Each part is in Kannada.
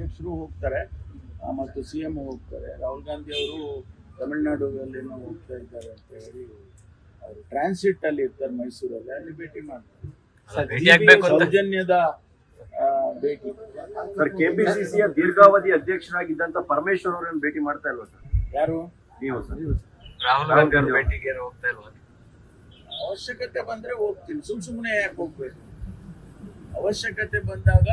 ಅಧ್ಯಕ್ಷರು ಹೋಗ್ತಾರೆ ಮತ್ತು CM ಹೋಗ್ತಾರೆ. ರಾಹುಲ್ ಗಾಂಧಿ ಅವರು ತಮಿಳುನಾಡುವಲ್ಲೇನೋ ಹೋಗ್ತಾ ಇದ್ದಾರೆ ಅಂತ ಹೇಳಿ ಅವರು ಟ್ರಾನ್ಸಿಟ್ ಅಲ್ಲಿ ಇರ್ತಾರೆ ಮೈಸೂರಲ್ಲಿ, ಅಲ್ಲಿ ಭೇಟಿ ಮಾಡ್ತಾರೆ. ಸೌಜನ್ಯದ ಭೇಟಿ. ಸರ್, ಕೆಪಿಸಿಸಿಯ ದೀರ್ಘಾವಧಿ ಅಧ್ಯಕ್ಷರಾಗಿದ್ದಂತ ಪರಮೇಶ್ವರ್ ಅವರನ್ನು ಭೇಟಿ ಮಾಡ್ತಾ ಇಲ್ವಾ ಸರ್? ಯಾರು? ನೀವು ಸರ್? ರಾಹುಲ್ ಗಾಂಧಿ ಅವ್ರ ಭೇಟಿಗೆ ಹೋಗ್ತಾ ಇಲ್ವಾ? ಅವಶ್ಯಕತೆ ಬಂದ್ರೆ ಹೋಗ್ತೀನಿ, ಸುಮ್ಮನೆ ಯಾಕೆ ಹೋಗ್ಬೇಕು? ಅವಶ್ಯಕತೆ ಬಂದಾಗ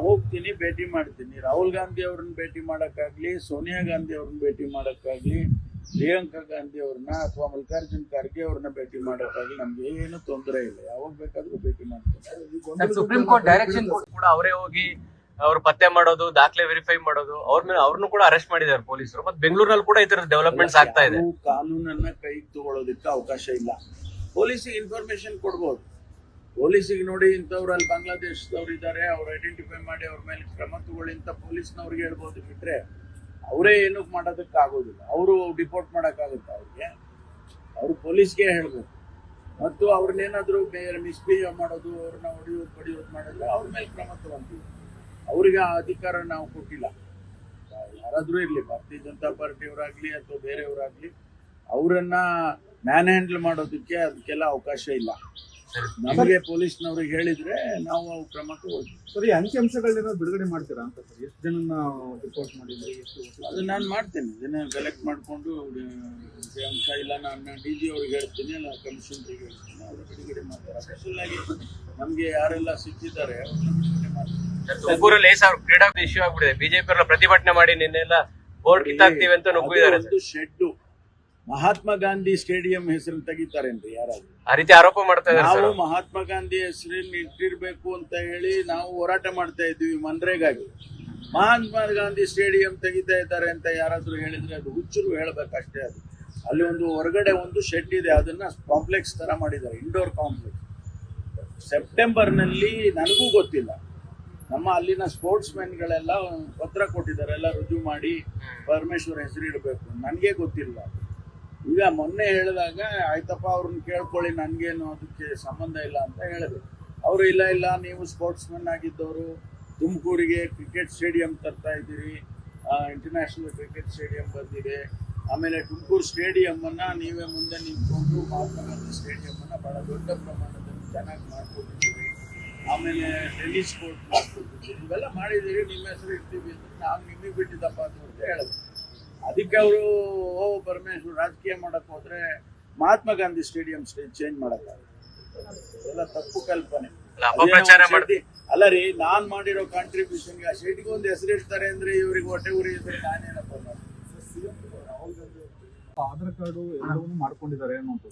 ಹೋಗ್ತೀನಿ, ಭೇಟಿ ಮಾಡ್ತೀನಿ. ರಾಹುಲ್ ಗಾಂಧಿ ಅವ್ರನ್ನ ಭೇಟಿ ಮಾಡೋಕ್ಕಾಗ್ಲಿ, ಸೋನಿಯಾ ಗಾಂಧಿ ಅವ್ರನ್ನ ಭೇಟಿ ಮಾಡೋಕ್ಕಾಗ್ಲಿ, ಪ್ರಿಯಾಂಕಾ ಗಾಂಧಿ ಅವ್ರನ್ನ ಅಥವಾ ಮಲ್ಲಿಕಾರ್ಜುನ್ ಖರ್ಗೆ ಅವ್ರನ್ನ ಭೇಟಿ ಮಾಡೋಕ್ಕಾಗ್ಲಿ ನಮ್ಗೆ ಏನು ತೊಂದರೆ ಇಲ್ಲ. ಯಾವಾಗ ಬೇಕಾದ್ರೂ ಭೇಟಿ ಮಾಡ್ತೀನಿ. ಸುಪ್ರೀಂ ಕೋರ್ಟ್ ಡೈರೆಕ್ಷನ್ ಕೂಡ ಅವರೇ ಹೋಗಿ ಅವ್ರು ಪತ್ತೆ ಮಾಡೋದು, ದಾಖಲೆ ವೆರಿಫೈ ಮಾಡೋದು, ಅವ್ರನ್ನು ಕೂಡ ಅರೆಸ್ಟ್ ಮಾಡಿದ್ದಾರೆ ಪೊಲೀಸರು. ಮತ್ತೆ ಬೆಂಗಳೂರಲ್ಲಿ ಕೂಡ ಈ ತರದ ಡೆವಲಪ್ಮೆಂಟ್ಸ್ ಆಗ್ತಾ ಇದೆ. ಕಾನೂನನ್ನ ಕೈಗೆ ತಗೊಳ್ಳೋದಕ್ಕೆ ಅವಕಾಶ ಇಲ್ಲ. ಪೊಲೀಸಿಗೆ ಇನ್ಫಾರ್ಮೇಶನ್ ಕೊಡ್ಬೋದು. ಪೊಲೀಸಿಗೆ ನೋಡಿ ಇಂಥವ್ರು ಅಲ್ಲಿ ಬಾಂಗ್ಲಾದೇಶದವ್ರು ಇದ್ದಾರೆ, ಅವ್ರು ಐಡೆಂಟಿಫೈ ಮಾಡಿ ಅವ್ರ ಮೇಲೆ ಕ್ರಮ ತಗೊಳ್ಳಿ ಅಂತ ಪೊಲೀಸ್ನವ್ರಿಗೆ ಹೇಳ್ಬೋದು. ಬಿಟ್ರೆ ಅವರೇ ಏನು ಮಾಡೋದಕ್ಕೆ ಆಗೋದಿಲ್ಲ. ಅವರು ಡಿಪೋರ್ಟ್ ಮಾಡೋಕ್ಕಾಗುತ್ತೆ ಅವ್ರಿಗೆ? ಅವರು ಪೊಲೀಸ್ಗೆ ಹೇಳ್ಬೇಕು. ಮತ್ತು ಅವ್ರನ್ನೇನಾದ್ರೂ ಬೇರೆ ಮಿಸ್ಬಿಹೇವ್ ಮಾಡೋದು, ಅವ್ರನ್ನ ಹೊಡೆಯೋದು ಬಡಿಯೋದು ಮಾಡಿದ್ರೆ ಅವ್ರ ಮೇಲೆ ಕ್ರಮ ತಗೊಂತೀವಿ. ಅವ್ರಿಗೆ ಆ ಅಧಿಕಾರ ನಾವು ಕೊಟ್ಟಿಲ್ಲ. ಯಾರಾದ್ರೂ ಇರ್ಲಿ, ಭಾರತೀಯ ಜನತಾ ಪಾರ್ಟಿಯವರಾಗ್ಲಿ ಅಥವಾ ಬೇರೆಯವರಾಗ್ಲಿ, ಅವರನ್ನ ಮ್ಯಾನ್ ಹ್ಯಾಂಡಲ್ ಮಾಡೋದಕ್ಕೆ ಅದಕ್ಕೆಲ್ಲ ಅವಕಾಶ ಇಲ್ಲ. ನಮಗೆ ಪೊಲೀಸ್ನವ್ರಿಗೆ ಹೇಳಿದ್ರೆ ನಾವು ಕ್ರಮ ತಗೊಳ್ತೀವಿ. ಸರಿ, ಅಂಕಿಅಂಶಗಳನ್ನ ಬಿಡುಗಡೆ ಮಾಡ್ತೀರಾ ಅಂತ ಸರ್? ಎಷ್ಟು ಜನ ರಿಪೋರ್ಟ್ ಮಾಡಿದ್ರೆ ಅದು ನಾನು ಮಾಡ್ತೇನೆ. ಇದನ್ನ ಕಲೆಕ್ಟ್ ಮಾಡಿಕೊಂಡು ಅಂಶ ಇಲ್ಲ, ನಾನು DG ಅವ್ರಿಗೆ ಹೇಳ್ತೀನಿ, ಇಲ್ಲ ಕಮಿಷನರಿಗೆ ಹೇಳ್ತೀನಿ, ಅವರು ಬಿಡುಗಡೆ ಮಾಡ್ತಾರೆ. ಸ್ಪೆಷಲ್ ಆಗಿ ನಮ್ಗೆ ಯಾರೆಲ್ಲ ಸಿಕ್ಕಿದ್ದಾರೆ ಅವ್ರನ್ನ ಬಿಡುಗಡೆ ಮಾಡ್ತಾರೆ. ತುಮಕೂರಲ್ಲಿ ಕ್ರೀಡಾ ಇಶ್ಯೂ ಆಗ್ಬಿಟ್ಟಿದೆ. ಬಿಜೆಪಿ ಅವರ ಪ್ರತಿಭಟನೆ ಮಾಡಿ ನಿನ್ನೆಲ್ಲ ಬೋರ್ಡ್ ಕಿತ್ತಾಕ್ತಿವಿ ಅಂತ ನುಗ್ಗಿದ್ದಾರೆ. ಒಂದು ಶೆಡ್ ಮಹಾತ್ಮ ಗಾಂಧಿ ಸ್ಟೇಡಿಯಂ ಹೆಸರು ತೆಗಿತಾರೇನ್ರಿ ಯಾರಾದ್ರೂ? ಆ ರೀತಿ ಆರೋಪ ಮಾಡ್ತಾ ಇದ್ದಾರೆ. ನಾವು ಮಹಾತ್ಮ ಗಾಂಧಿ ಹೆಸರನ್ನು ಇಟ್ಟಿರ್ಬೇಕು ಅಂತ ಹೇಳಿ ನಾವು ಹೋರಾಟ ಮಾಡ್ತಾ ಇದ್ವಿ ಮನ್ರೇಗಾಗಿ. ಮಹಾತ್ಮ ಗಾಂಧಿ ಸ್ಟೇಡಿಯಂ ತೆಗಿತಾ ಇದ್ದಾರೆ ಅಂತ ಯಾರಾದ್ರೂ ಹೇಳಿದ್ರೆ ಅದು ಹುಚ್ಚರು ಹೇಳ್ಬೇಕಷ್ಟೇ. ಅದು ಅಲ್ಲಿ ಒಂದು ಹೊರಗಡೆ ಒಂದು ಶೆಡ್ ಇದೆ, ಅದನ್ನ ಕಾಂಪ್ಲೆಕ್ಸ್ ತರ ಮಾಡಿದ್ದಾರೆ, ಇಂಡೋರ್ ಕಾಂಪ್ಲೆಕ್ಸ್. ಸೆಪ್ಟೆಂಬರ್ನಲ್ಲಿ ನನಗೂ ಗೊತ್ತಿಲ್ಲ, ನಮ್ಮ ಅಲ್ಲಿನ ಸ್ಪೋರ್ಟ್ಸ್ ಮೆನ್ಗಳೆಲ್ಲ ಪತ್ರ ಕೊಟ್ಟಿದ್ದಾರೆ, ಎಲ್ಲ ರುಜು ಮಾಡಿ ಪರಮೇಶ್ವರ್ ಹೆಸರು ಇಡಬೇಕು. ನನಗೆ ಗೊತ್ತಿಲ್ಲ. ಈಗ ಮೊನ್ನೆ ಹೇಳಿದಾಗ ಆಯ್ತಪ್ಪ ಅವ್ರನ್ನ ಕೇಳ್ಕೊಳ್ಳಿ, ನನಗೇನು ಅದಕ್ಕೆ ಸಂಬಂಧ ಇಲ್ಲ ಅಂತ ಹೇಳಿದ್ರು. ಅವರು ಇಲ್ಲ ನೀವು ಸ್ಪೋರ್ಟ್ಸ್ ಮೆನ್ ಆಗಿದ್ದವರು, ತುಮಕೂರಿಗೆ ಕ್ರಿಕೆಟ್ ಸ್ಟೇಡಿಯಂ ತರ್ತಾ ಇದ್ದೀರಿ, ಇಂಟರ್ನ್ಯಾಷನಲ್ ಕ್ರಿಕೆಟ್ ಸ್ಟೇಡಿಯಂ ಬಂದಿದೆ, ಆಮೇಲೆ ತುಮಕೂರು ಸ್ಟೇಡಿಯಮ್ಮನ್ನು ನೀವೇ ಮುಂದೆ ನಿಂತ್ಕೊಂಡು ಮಹಾತ್ಮ ಗಾಂಧಿ ಸ್ಟೇಡಿಯಮ್ಮನ್ನು ಭಾಳ ದೊಡ್ಡ ಪ್ರಮಾಣದಲ್ಲಿ ಚೆನ್ನಾಗಿ ಮಾಡ್ಕೊಟ್ಟಿದ್ದೀರಿ, ಆಮೇಲೆ ಟೆನ್ನಿಸ್ ಕೋರ್ಟ್ ಮಾಡ್ಕೊಟ್ಟಿದ್ದೀರಿ, ಇವೆಲ್ಲ ಮಾಡಿದ್ದೀರಿ, ನಿಮ್ಮ ಹೆಸರು ಇರ್ತೀವಿ ಅಂದರೆ ನಾವು ನಿಮಗೆ ಬಿಟ್ಟಿದ್ದಪ್ಪ ಅಂತ ಹೇಳಿದ್ರು. ಅದಕ್ಕೆ ಅವರು ಪರಮೇಶ್ವರ್ ರಾಜಕೀಯ ಮಾಡಕ್ ಹೋದ್ರೆ ಮಹಾತ್ಮ ಗಾಂಧಿ ಸ್ಟೇಡಿಯಂ ಚೇಂಜ್ ಮಾಡಕ್ಕಾಗುತ್ತೆ. ಎಲ್ಲ ತಪ್ಪು ಕಲ್ಪನೆ. ಅಲ್ಲ ರೀ, ನಾನ್ ಮಾಡಿರೋ ಕಾಂಟ್ರಿಬ್ಯೂಷನ್ಗೆ ಆ ಶೆಡ್ಗೆ ಒಂದು ಹೆಸರು ಇಡ್ತಾರೆ ಅಂದ್ರೆ ಇವ್ರಿಗೆ ಹೊಟ್ಟೆ ಉರಿ ಇದ್ರೆ ನಾನೇನಪ್ಪ ಮಾಡಿ. ಆಧಾರ್ ಕಾರ್ಡು ಎಲ್ಲವನ್ನೂ ಮಾಡ್ಕೊಂಡಿದ್ದಾರೆ ಅನ್ನೋದು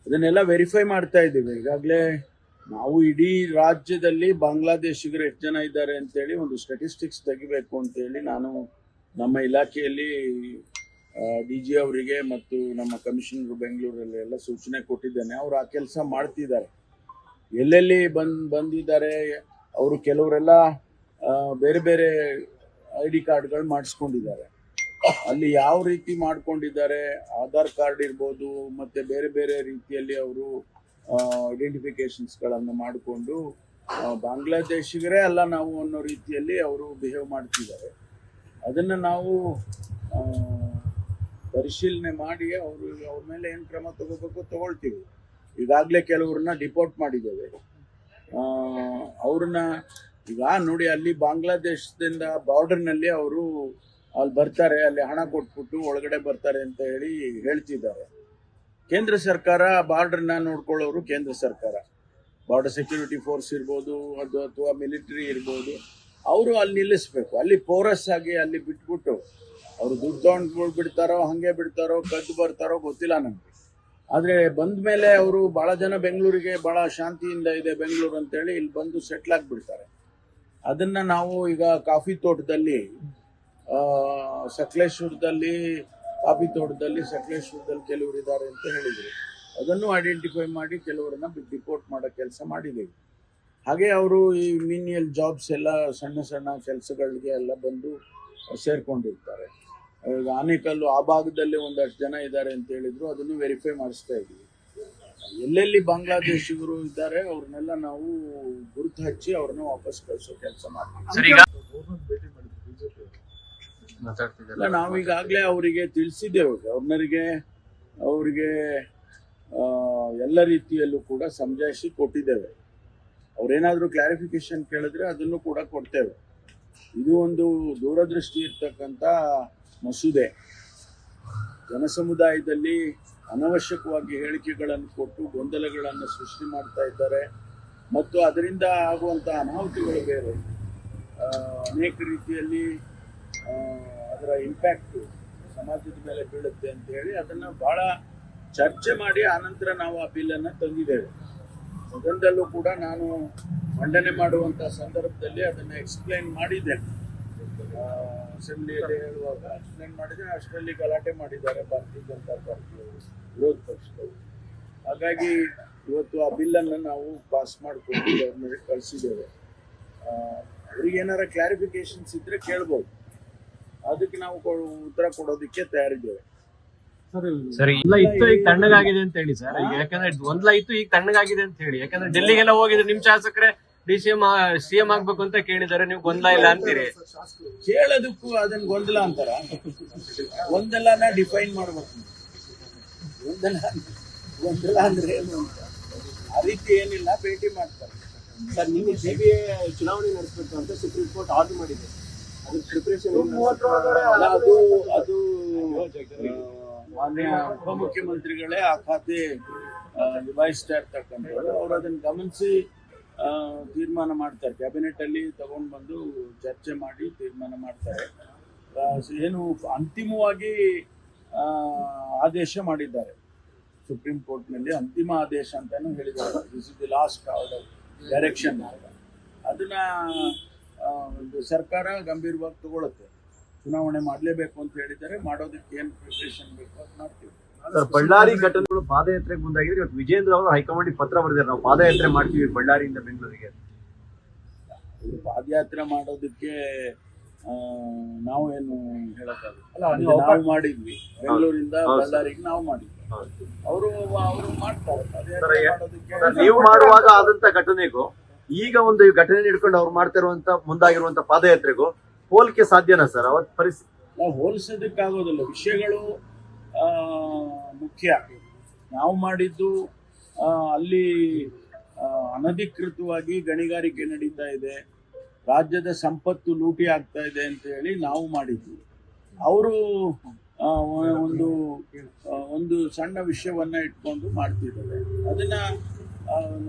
ಅದನ್ನೆಲ್ಲ ವೆರಿಫೈ ಮಾಡ್ತಾ ಇದ್ದೀವಿ ಈಗಾಗಲೇ. ನಾವು ಇಡೀ ರಾಜ್ಯದಲ್ಲಿ ಬಾಂಗ್ಲಾದೇಶಿಗರು ಎಷ್ಟು ಜನ ಇದ್ದಾರೆ ಅಂತೇಳಿ ಒಂದು ಸ್ಟ್ಯಾಟಿಸ್ಟಿಕ್ಸ್ ತೆಗಿಬೇಕು ಅಂತೇಳಿ ನಾನು ನಮ್ಮ ಇಲಾಖೆಯಲ್ಲಿ DG ಅವರಿಗೆ ಮತ್ತು ನಮ್ಮ ಕಮಿಷನರ್ ಬೆಂಗಳೂರಲ್ಲಿ ಎಲ್ಲ ಸೂಚನೆ ಕೊಟ್ಟಿದ್ದೇನೆ. ಅವರು ಆ ಕೆಲಸ ಮಾಡ್ತಿದ್ದಾರೆ. ಎಲ್ಲೆಲ್ಲಿ ಬಂದಿದ್ದಾರೆ ಅವರು, ಕೆಲವರೆಲ್ಲ ಬೇರೆ ಬೇರೆ ID ಕಾರ್ಡ್ಗಳು ಮಾಡಿಸ್ಕೊಂಡಿದ್ದಾರೆ. ಅಲ್ಲಿ ಯಾವ ರೀತಿ ಮಾಡ್ಕೊಂಡಿದ್ದಾರೆ, ಆಧಾರ್ ಕಾರ್ಡ್ ಇರ್ಬೋದು, ಮತ್ತು ಬೇರೆ ಬೇರೆ ರೀತಿಯಲ್ಲಿ ಅವರು ಐಡೆಂಟಿಫಿಕೇಶನ್ಸ್ಗಳನ್ನು ಮಾಡಿಕೊಂಡು ಬಾಂಗ್ಲಾದೇಶಿಗರೇ ಅಲ್ಲ ನಾವು ಅನ್ನೋ ರೀತಿಯಲ್ಲಿ ಅವರು ಬಿಹೇವ್ ಮಾಡ್ತಿದ್ದಾರೆ. ಅದನ್ನು ನಾವು ಪರಿಶೀಲನೆ ಮಾಡಿ ಅವ್ರ ಮೇಲೆ ಏನು ಕ್ರಮ ತಗೋಬೇಕು ತಗೊಳ್ತೀವಿ. ಈಗಾಗಲೇ ಕೆಲವ್ರನ್ನ ಡಿಪೋರ್ಟ್ ಮಾಡಿದ್ದೇವೆ. ಅವ್ರನ್ನ ಈಗ ನೋಡಿ, ಅಲ್ಲಿ ಬಾಂಗ್ಲಾದೇಶದಿಂದ ಬಾರ್ಡರ್ನಲ್ಲಿ ಅವರು ಅಲ್ಲಿ ಬರ್ತಾರೆ, ಅಲ್ಲಿ ಹಣ ಕೊಟ್ಬಿಟ್ಟು ಒಳಗಡೆ ಬರ್ತಾರೆ ಅಂತ ಹೇಳ್ತಿದ್ದಾರೆ. ಕೇಂದ್ರ ಸರ್ಕಾರ ಬಾರ್ಡರ್ನ ನೋಡ್ಕೊಳ್ಳೋರು ಕೇಂದ್ರ ಸರ್ಕಾರ, ಬಾರ್ಡರ್ ಸೆಕ್ಯೂರಿಟಿ ಫೋರ್ಸ್ ಇರ್ಬೋದು, ಅದು ಅಥವಾ ಮಿಲಿಟರಿ ಇರ್ಬೋದು, ಅವರು ಅಲ್ಲಿ ನಿಲ್ಲಿಸ್ಬೇಕು. ಅಲ್ಲಿ ಪೋರಸ್ ಆಗಿ ಅಲ್ಲಿ ಬಿಟ್ಬಿಟ್ಟು ಅವರು ದುಡ್ಡು ತೊಗೊಂಡು ಬಿಡ್ತಾರೋ, ಹಾಗೆ ಬಿಡ್ತಾರೋ, ಕದ್ದು ಬರ್ತಾರೋ ಗೊತ್ತಿಲ್ಲ ನಮಗೆ. ಆದರೆ ಬಂದ ಮೇಲೆ ಅವರು ಭಾಳ ಜನ ಬೆಂಗಳೂರಿಗೆ ಭಾಳ ಶಾಂತಿಯಿಂದ ಇದೆ ಬೆಂಗಳೂರು ಅಂತೇಳಿ ಇಲ್ಲಿ ಬಂದು ಸೆಟ್ಲ್ ಆಗಿಬಿಡ್ತಾರೆ. ಅದನ್ನು ನಾವು ಈಗ ಕಾಫಿ ತೋಟದಲ್ಲಿ ಸಕಲೇಶ್ವರದಲ್ಲಿ ಕೆಲವರು ಇದ್ದಾರೆ ಅಂತ ಹೇಳಿದರು. ಅದನ್ನು ಐಡೆಂಟಿಫೈ ಮಾಡಿ ಕೆಲವರನ್ನ ಡಿಪೋರ್ಟ್ ಮಾಡೋ ಕೆಲಸ ಮಾಡಿದ್ದೀವಿ. ಹಾಗೆ ಅವರು ಈ ಮಿನಿಯಲ್ ಜಾಬ್ಸ್ ಎಲ್ಲ ಸಣ್ಣ ಸಣ್ಣ ಕೆಲಸಗಳಿಗೆ ಎಲ್ಲ ಬಂದು ಸೇರ್ಕೊಂಡಿರ್ತಾರೆ. ಈಗ ಆನೇಕಲ್ಲು ಆ ಭಾಗದಲ್ಲಿ ಒಂದಷ್ಟು ಜನ ಇದ್ದಾರೆ ಅಂತ ಹೇಳಿದ್ರು, ಅದನ್ನು ವೆರಿಫೈ ಮಾಡಿಸ್ತಾ ಇದ್ದೀವಿ. ಎಲ್ಲೆಲ್ಲಿ ಬಾಂಗ್ಲಾದೇಶಿಗರು ಇದ್ದಾರೆ ಅವ್ರನ್ನೆಲ್ಲ ನಾವು ಗುರುತು ಹಚ್ಚಿ ಅವ್ರನ್ನ ವಾಪಸ್ ಕಳಿಸೋ ಕೆಲಸ ಮಾಡ್ತೀವಿ. ಮಾತಾಡ್ತಿದ್ದಾರೆ. ನಾವೀಗಾಗಲೇ ಅವರಿಗೆ ತಿಳಿಸಿದ್ದೇವೆ, ಗವರ್ನರಿಗೆ ಅವರಿಗೆ ಎಲ್ಲ ರೀತಿಯಲ್ಲೂ ಕೂಡ ಸಮಜಾಯಿಷಿ ಕೊಟ್ಟಿದ್ದೇವೆ. ಅವ್ರೇನಾದರೂ ಕ್ಲಾರಿಫಿಕೇಶನ್ ಕೇಳಿದ್ರೆ ಅದನ್ನು ಕೂಡ ಕೊಡ್ತೇವೆ. ಇದು ಒಂದು ದೂರದೃಷ್ಟಿ ಇರ್ತಕ್ಕಂಥ ಮಸೂದೆ. ಜನಸಮುದಾಯದಲ್ಲಿ ಅನವಶ್ಯಕವಾಗಿ ಹೇಳಿಕೆಗಳನ್ನು ಕೊಟ್ಟು ಗೊಂದಲಗಳನ್ನು ಸೃಷ್ಟಿ ಮಾಡ್ತಾ ಇದ್ದಾರೆ ಮತ್ತು ಅದರಿಂದ ಆಗುವಂಥ ಅನಾಹುತಗಳು ಬೇರೆ. ಅನೇಕ ರೀತಿಯಲ್ಲಿ ಅದರ ಇಂಪ್ಯಾಕ್ಟು ಸಮಾಜದ ಮೇಲೆ ಬೀಳುತ್ತೆ ಅಂತ ಹೇಳಿ ಅದನ್ನು ಭಾಳ ಚರ್ಚೆ ಮಾಡಿ ಆನಂತರ ನಾವು ಆ ಬಿಲ್ಲನ್ನು ತಂದಿದ್ದೇವೆ. ಸದನದಲ್ಲೂ ಕೂಡ ನಾನು ಮಂಡನೆ ಮಾಡುವಂಥ ಸಂದರ್ಭದಲ್ಲಿ ಅದನ್ನು ಎಕ್ಸ್ಪ್ಲೈನ್ ಮಾಡಿದ್ದೇನೆ. ಅಸೆಂಬ್ಲಿಯಲ್ಲಿ ಹೇಳುವಾಗ ಎಕ್ಸ್ಪ್ಲೈನ್ ಮಾಡಿದರೆ ಅಷ್ಟರಲ್ಲಿ ಗಲಾಟೆ ಮಾಡಿದ್ದಾರೆ ಭಾರತೀಯ ಜನತಾ ಪಾರ್ಟಿಯವರು, ವಿರೋಧ ಪಕ್ಷದವರು. ಹಾಗಾಗಿ ಇವತ್ತು ಆ ಬಿಲ್ಲನ್ನು ನಾವು ಪಾಸ್ ಮಾಡಿಕೊಂಡು ಗವರ್ನರಿಗೆ ಕಳಿಸಿದ್ದೇವೆ. ಅವ್ರಿಗೇನಾರ ಕ್ಲಾರಿಫಿಕೇಶನ್ಸ್ ಇದ್ದರೆ ಕೇಳ್ಬೋದು, ಅದಕ್ಕೆ ನಾವು ಉತ್ತರ ಕೊಡೋದಕ್ಕೆ ತಯಾರಿದ್ದೇವೆ. ಸರ್, ಇಲ್ಲ ಇತ್ತು ಈಗ ತಣ್ಣಗಾಗಿದೆ ಅಂತ ಹೇಳಿ ಸರ್. ಈಗ ಯಾಕಂದ್ರೆ ಗೊಂದಲ ಇತ್ತು, ಈಗ ತಣ್ಣಗಾಗಿದೆ ಅಂತ ಹೇಳಿ. ಯಾಕಂದ್ರೆ ಡೆಲ್ಲಿಗೆಲ್ಲ ಹೋಗಿದ್ರೆ ನಿಮ್ ಶಾಸಕರೇ ಸಿಎಂ ಆಗ್ಬೇಕು ಅಂತ ಕೇಳಿದ್ದಾರೆ, ನೀವು ಗೊಂದಲ ಇಲ್ಲ ಅಂತೀರಿ. ಕೇಳೋದಕ್ಕೂ ಅದನ್ನ ಗೊಂದಲ ಅಂತಾರ? ಗೊಂದಲನ ಡಿಫೈನ್ ಮಾಡ್ಬೇಕು. ಗೊಂದಲ ಅಂದ್ರೆ ಏನು ಅಂತ ಆ ರೀತಿ ಏನಿಲ್ಲ, ಭೇಟಿ ಮಾಡ್ತಾರೆ. ಸರ್, ನಿನ್ನೆ ಸಿಬಿಐ ಚುನಾವಣೆ ನಡೆಸಬೇಕು ಅಂತ ಸುಪ್ರೀಂ ಕೋರ್ಟ್ ಆರ್ಡರ್ ಮಾಡಿದೆ. ಅದ್ರ ಪ್ರಿಪರೇಷನ್ ಅದು ಮಾನ್ಯ ಉಪಮುಖ್ಯಮಂತ್ರಿಗಳೇ ಆ ಖಾತೆ ನಿಭಾಯಿಸ್ತಾ ಇರ್ತಕ್ಕಂಥವ್ರು. ಅವ್ರು ಅದನ್ನು ಗಮನಿಸಿ ತೀರ್ಮಾನ ಮಾಡ್ತಾರೆ. ಕ್ಯಾಬಿನೆಟ್ ಅಲ್ಲಿ ತಗೊಂಡು ಬಂದು ಚರ್ಚೆ ಮಾಡಿ ತೀರ್ಮಾನ ಮಾಡ್ತಾರೆ. ಏನು ಅಂತಿಮವಾಗಿ ಆದೇಶ ಮಾಡಿದ್ದಾರೆ ಸುಪ್ರೀಂ ಕೋರ್ಟ್ನಲ್ಲಿ. ಅಂತಿಮ ಆದೇಶ ಅಂತಾನು ಹೇಳಿದ್ದಾರೆ. This is the last order direction. ಅದನ್ನ ಒಂದು ಸರ್ಕಾರ ಗಂಭೀರವಾಗಿ ತಗೊಳುತ್ತೆ. ಚುನಾವಣೆ ಮಾಡಲೇಬೇಕು ಅಂತ ಹೇಳಿದ್ದಾರೆ, ಮಾಡೋದಕ್ಕೆ ಏನು ಪ್ರಿಪರೇಷನ್ ಬೇಕು ಅದು ಮಾಡ್ತೀವಿ. ಸರ್, ಬಳ್ಳಾರಿ ಘಟನೆಗಳು ಪಾದಯಾತ್ರೆಗೆ ಮುಂದಾಗಿದ್ರೆ ಇವತ್ತು ವಿಜೇಂದ್ರ ಅವರು ಹೈಕಮಾಂಡ್ ಪತ್ರ ಬರೆದಿದ್ದಾರೆ, ನಾವು ಪಾದಯಾತ್ರೆ ಮಾಡ್ತೀವಿ ಬಳ್ಳಾರಿಯಿಂದ ಬೆಂಗಳೂರಿಗೆ. ಪಾದಯಾತ್ರೆ ಮಾಡೋದಕ್ಕೆ ನಾವು ಏನು ಹೇಳಕ್ಕಾಗಲ್ಲ. ನಾವು ಮಾಡಿದ್ವಿ, ಬೆಂಗಳೂರಿಂದ ಬಳ್ಳಾರಿಗೆ ನಾವು ಮಾಡಿದ್ವಿ. ಅವರು ಮಾಡ್ತಾರೆ. ನೀವು ಮಾಡುವಾಗ ಆದಂತ ಘಟನೆಗೂ ಈಗ ಒಂದು ಘಟನೆ ಹಿಡ್ಕೊಂಡು ಅವ್ರು ಮಾಡ್ತಿರುವಂತ ಮುಂದಾಗಿರುವಂತ ಪಾದಯಾತ್ರೆಗೂ ಹೋಲಿಕೆ ಸಾಧ್ಯನಾ ಸರ್? ಅವತ್ತು ಪರಿಸ್ಥಿತಿ ನಾವು ಹೋಲಿಸೋದಕ್ಕಾಗೋದಿಲ್ಲ. ವಿಷಯಗಳು ಮುಖ್ಯ. ನಾವು ಮಾಡಿದ್ದು ಅಲ್ಲಿ ಅನಧಿಕೃತವಾಗಿ ಗಣಿಗಾರಿಕೆ ನಡೀತಾ ಇದೆ, ರಾಜ್ಯದ ಸಂಪತ್ತು ಲೂಟಿ ಆಗ್ತಾ ಇದೆ ಅಂತ ಹೇಳಿ ನಾವು ಮಾಡಿದ್ವಿ. ಅವರು ಒಂದು ಸಣ್ಣ ವಿಷಯವನ್ನ ಇಟ್ಕೊಂಡು ಮಾಡ್ತಿದ್ದಾರೆ. ಅದನ್ನ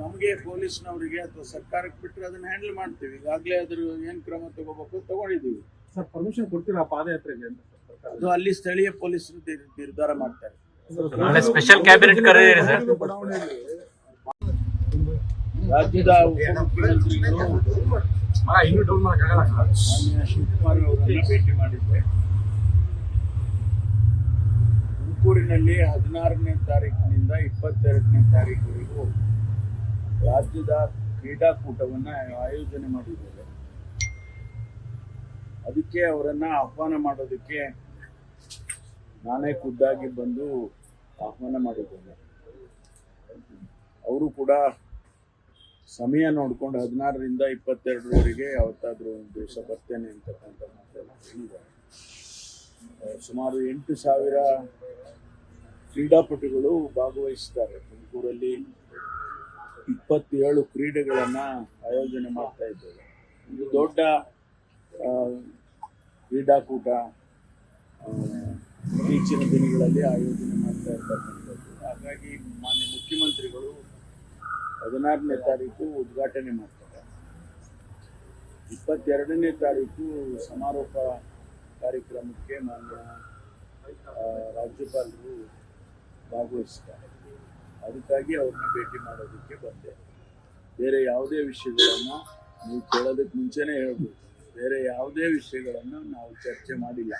ನಮಗೆ ಪೊಲೀಸ್ನವರಿಗೆ ಅಥವಾ ಸರ್ಕಾರಕ್ಕೆ ಬಿಟ್ಟರೆ ಅದನ್ನ ಹ್ಯಾಂಡಲ್ ಮಾಡ್ತೀವಿ. ಈಗಾಗಲೇ ಅದ್ರ ಏನ್ ಕ್ರಮ ತಗೋಬೇಕು ತಗೊಂಡಿದ್ದೀವಿ. ಸರ್, ಪರ್ಮಿಷನ್ ಕೊಡ್ತೀರಾ ಪಾದಯಾತ್ರೆಗೆ ಅಂತ? ಅದು ಅಲ್ಲಿ ಸ್ಥಳೀಯ ಪೊಲೀಸರು ನಿರ್ಧಾರ ಮಾಡ್ತಾರೆ. ಸ್ಪೆಷಲ್ ಕ್ಯಾಬಿನೆಟ್ ಕರೆದಿರಿ ಸರ್. ರಾಜ್ಯದ ಉಪಮುಖ್ಯಮಂತ್ರಿಗಳು ಮಾನ್ಯ ಶಿವಕುಮಾರ್ ಅವರನ್ನ ಭೇಟಿ ಮಾಡಿದ್ದೆ. ತುಮಕೂರಿನಲ್ಲಿ 16ನೇ ತಾರೀಕಿನಿಂದ 22ನೇ ತಾರೀಕುವರೆಗೂ ರಾಜ್ಯದ ಕ್ರೀಡಾಕೂಟವನ್ನು ಆಯೋಜನೆ ಮಾಡಿದ್ದೇವೆ. ಅದಕ್ಕೆ ಅವರನ್ನ ಆಹ್ವಾನ ಮಾಡೋದಕ್ಕೆ ನಾನೇ ಖುದ್ದಾಗಿ ಬಂದು ಆಹ್ವಾನ ಮಾಡಿದ್ದೇನೆ. ಅವರು ಕೂಡ ಸಮಯ ನೋಡ್ಕೊಂಡು 16ರಿಂದ 22ರವರೆಗೆ ಯಾವತ್ತಾದ್ರೂ ಒಂದು ದಿವಸ ಬರ್ತೇನೆ ಅಂತಕ್ಕಂಥ ಮಾತೆಲ್ಲ ಹೇಳಿದ್ದಾರೆ. ಸುಮಾರು 8,000 ಕ್ರೀಡಾಪಟುಗಳು ಭಾಗವಹಿಸ್ತಾರೆ. ತುಮಕೂರಲ್ಲಿ 27 ಕ್ರೀಡೆಗಳನ್ನು ಆಯೋಜನೆ ಮಾಡ್ತಾ ಇದ್ದೇವೆ. ಒಂದು ದೊಡ್ಡ ಕ್ರೀಡಾಕೂಟ ಇತ್ತೀಚಿನ ದಿನಗಳಲ್ಲಿ ಆಯೋಜನೆ ಮಾಡ್ತಾ ಇರ್ತಕ್ಕಂಥದ್ದು. ಹಾಗಾಗಿ ಮಾನ್ಯ ಮುಖ್ಯಮಂತ್ರಿಗಳು 16ನೇ ತಾರೀಕು ಉದ್ಘಾಟನೆ ಮಾಡ್ತಾರೆ. 22ನೇ ತಾರೀಕು ಸಮಾರೋಪ ಕಾರ್ಯಕ್ರಮಕ್ಕೆ ಮಾನ್ಯ ರಾಜ್ಯಪಾಲರು ಭಾಗವಹಿಸ್ತಾರೆ. ಅದಕ್ಕಾಗಿ ಅವ್ರನ್ನ ಭೇಟಿ ಮಾಡೋದಕ್ಕೆ ಬಂದೆ. ಬೇರೆ ಯಾವುದೇ ವಿಷಯಗಳನ್ನು ನೀವು ಕೇಳೋದಕ್ಕೆ ಮುಂಚೆನೇ ಹೇಳ್ಬೋದು. ಬೇರೆ ಯಾವುದೇ ವಿಷಯಗಳನ್ನು ನಾವು ಚರ್ಚೆ ಮಾಡಿಲ್ಲ.